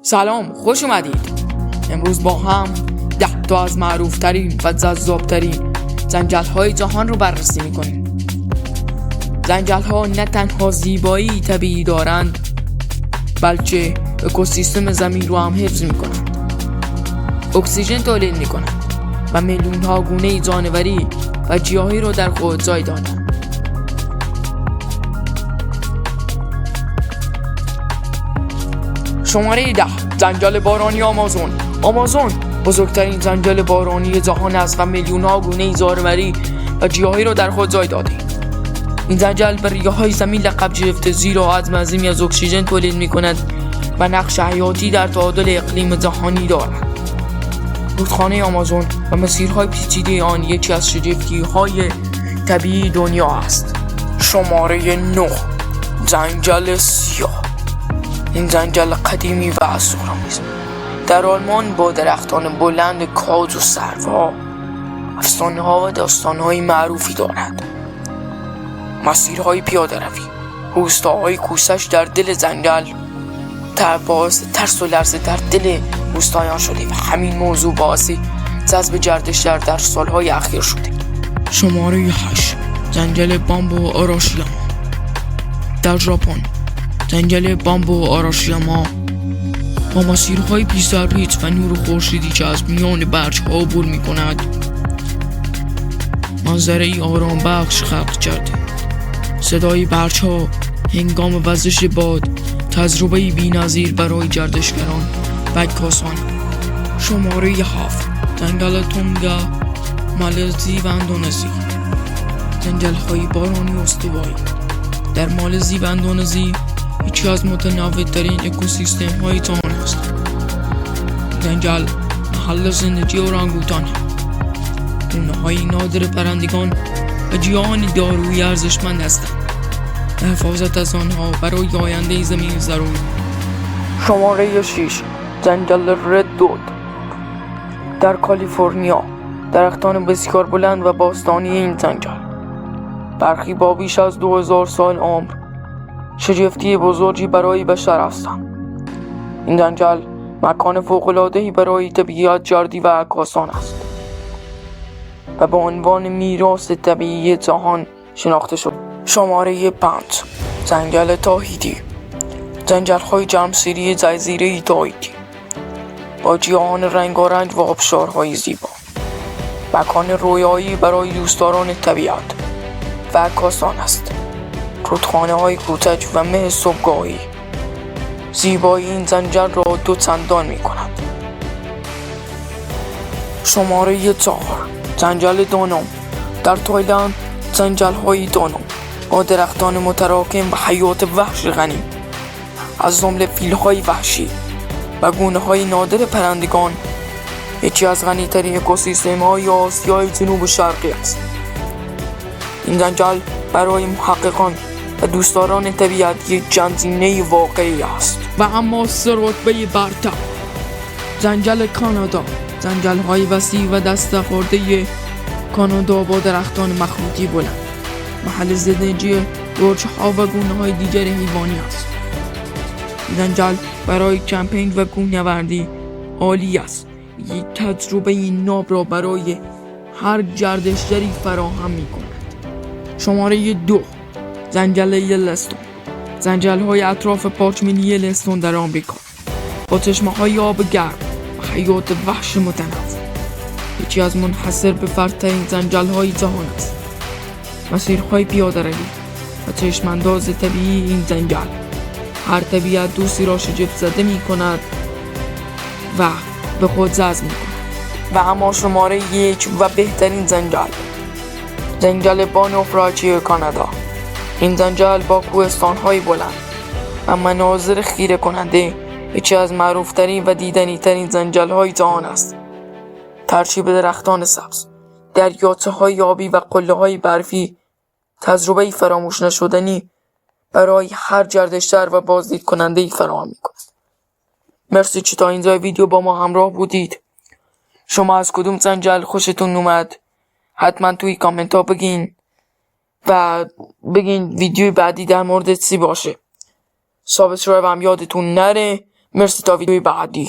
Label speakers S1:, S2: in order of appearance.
S1: سلام، خوش اومدید. امروز با هم 10 تا از معروفترین و جذابترین جنگل‌های جهان رو بررسی میکنیم. جنگل‌ها نه تنها زیبایی طبیعی دارند، بلکه اکوسیستم زمین رو هم حفظ میکنند، اکسیژن تولید میکنند و میلیون‌ها گونه جانوری و گیاهی رو در خود جای دادند. شماره 10: جنگل بارانی آمازون. آمازون بزرگترین جنگل بارانی جهان است و میلیون‌ها گونه جانوری و گیاهی را در خود جای داده. این جنگل بر ریگه‌های زمین لقب گرفته زیرا حجم عظیمی از اکسیژن تولید می‌کند و نقش حیاتی در تعادل اقلیم جهانی دارد. رودخانه آمازون و مسیرهای پیچیده آن یکی از شگفتی‌های طبیعی دنیا است. شماره 9: جنگل سیاه. این جنگل قدیمی و اسرارآمیز در آلمان با درختان بلند کاج و سروها، افسانه‌ها و داستان‌های معروفی دارد. مسیرهای پیاده‌روی، روستاهای کوسش در دل جنگل باعث ترس و لرزه در دل روستایان شده و همین موضوع باعث جذب گردشگر در سالهای اخیر شده. شماره 8: جنگل بامبو آراشیاما. در ژاپن جنگل بامبو آراشیاما با مسیرهای پیچ در پیچ و نور خورشیدی که از میان برگ‌ها عبور می‌کند منظره‌ای آرام بخش خلق کرده. صدای برگ‌ها هنگام وزش باد تجربه‌ای بی‌نظیر برای گردشگران و عکاسان. شماره 7: جنگل تونگا مالزی و اندونزی. جنگل‌های بارانی استوایی در مالزی و اندونزی یکی از متنوع‌ترین اکوسیستم های جهان است. جنگل محل زندگی اورانگوتان، گونه‌های نادر پرندگان و گیاهان دارویی ارزشمند هستند. حفاظت از آنها برای آینده زمین ضروری. شماره 6: جنگل رد دود. در کالیفرنیا درختان بسیار بلند و باستانی این جنگل، برخی با بیش از 2000 سال عمر، شگفتی بزرگی برای بشر هستند. این جنگل مکان فوق‌العاده‌ای برای طبیعت گردی و عکاسان است و به عنوان میراث طبیعی جهان شناخته شد. شماره 5: جنگل تاهیتی. جنگل‌های جمع‌سیری جزیره تاهیتی با گیاهان رنگارنگ و آبشارهای زیبا، مکان رویایی برای دوستداران طبیعت و عکاسان است. رودخانه‌های کوچک و مه صبحگاهی زیبایی این جنگل را دو چندان می‌کند. شماره 4: جنگل دانام. در تایلند جنگل‌های دانام با درختان متراکم و حیات وحش غنی از جمله فیل‌های وحشی و گونه‌های نادر پرندگان یکی از غنی‌ترین اکوسیستم‌های آسیای جنوب شرقی است. این جنگل برای محققان و دوستداران طبیعت یک جنگینه واقعی است. و اما 3 رتبه برتر: جنگل کانادا. جنگل‌های وسیع و دسته‌خورده کانادا با درختان مخروطی بلند محل زندگی گرگ‌ها و گونه‌های دیگر حیوانی است. جنگل برای کمپینگ و کوهنوردی عالی است. یک تجربه ناب را برای هر گردشگری فراهم می‌کند. شماره 2: جنگل یلستون. جنگل‌های اطراف پارک ملی یلستون در آمریکا با چشمه‌های آب گرم و حیات وحش متنوع یکی از منحصر به فردترین جنگل‌های جهان است. مسیرهای پیاده‌روی و چشم‌انداز طبیعی این جنگل هر طبیعت دوستی را شگفت زده می‌کند و به خود جذب می‌کند. و اما شماره 1 و بهترین جنگل بانوفراچی کانادا. این جنگل با کوهستان‌های بلند و مناظر خیره کننده یکی از معروفترین و دیدنی‌ترین جنگل‌های جهان است. ترکیب درختان سبز، دریاچه‌های آبی و قله‌های برفی تجربه‌ای فراموش نشدنی برای هر گردشگر و بازدید کننده‌ای فراهم می‌کند. مرسی که تا اینجای ویدیو با ما همراه بودید. شما از کدوم جنگل خوشتون اومد؟ حتما توی کامنت ها بگین و بگین ویدیوی بعدی در مورد چی باشه. سابسکرایب هم یادتون نره. مرسی تا ویدیوی بعدی.